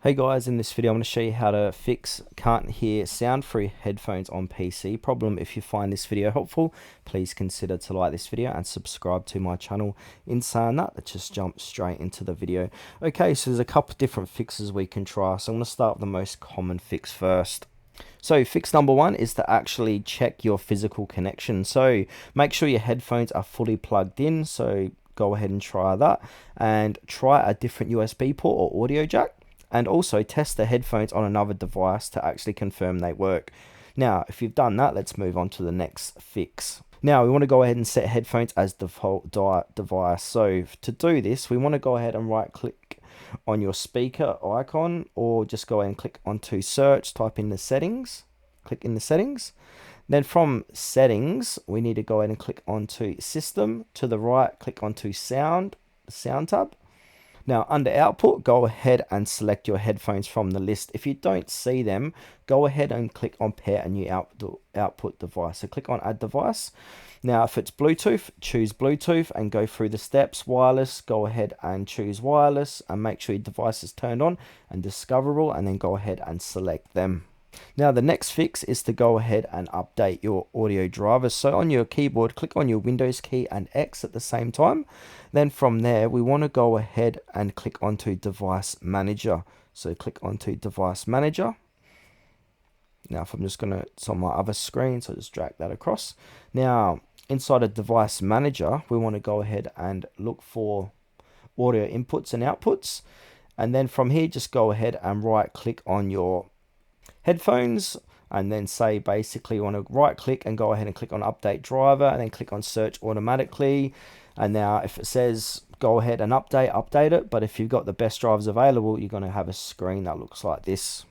Hey guys, in this video I'm going to show you how to fix can't hear sound-free headphones on PC problem. If you find this video helpful, please consider to like this video and subscribe to my channel. In saying that, let's just jump straight into the video. Okay, so there's a couple different fixes we can try. So I'm going to start with the most common fix first. So fix number one is to actually check your physical connection. So make sure your headphones are fully plugged in. So go ahead and try that, and try a different USB port or audio jack. And also test the headphones on another device to actually confirm they work. Now, if you've done that, let's move on to the next fix. Now, we want to go ahead and set headphones as default device. So to do this, we want to go ahead and right click on your speaker icon, or just go ahead and click onto search, type in the settings, click in the settings. Then from settings, we need to go ahead and click onto system. To the right, click onto sound tab. Now, under output, go ahead and select your headphones from the list. If you don't see them, go ahead and click on pair a new output device. So click on add device. Now, if it's Bluetooth, choose Bluetooth and go through the steps. Wireless, go ahead and choose wireless and make sure your device is turned on and discoverable, and then go ahead and select them. Now, the next fix is to go ahead and update your audio drivers. So on your keyboard, click on your Windows key and X at the same time. Then from there, we want to go ahead and click onto Device Manager. So click onto Device Manager. Now, if I'm just going to, it's on my other screen, so just drag that across. Now, inside of Device Manager, we want to go ahead and look for audio inputs and outputs. And then from here, just go ahead and right click on your headphones, and then say basically you want to right click and go ahead and click on update driver, and then click on search automatically. And now if it says go ahead and update it, but if you've got the best drivers available, you're going to have a screen that looks like this.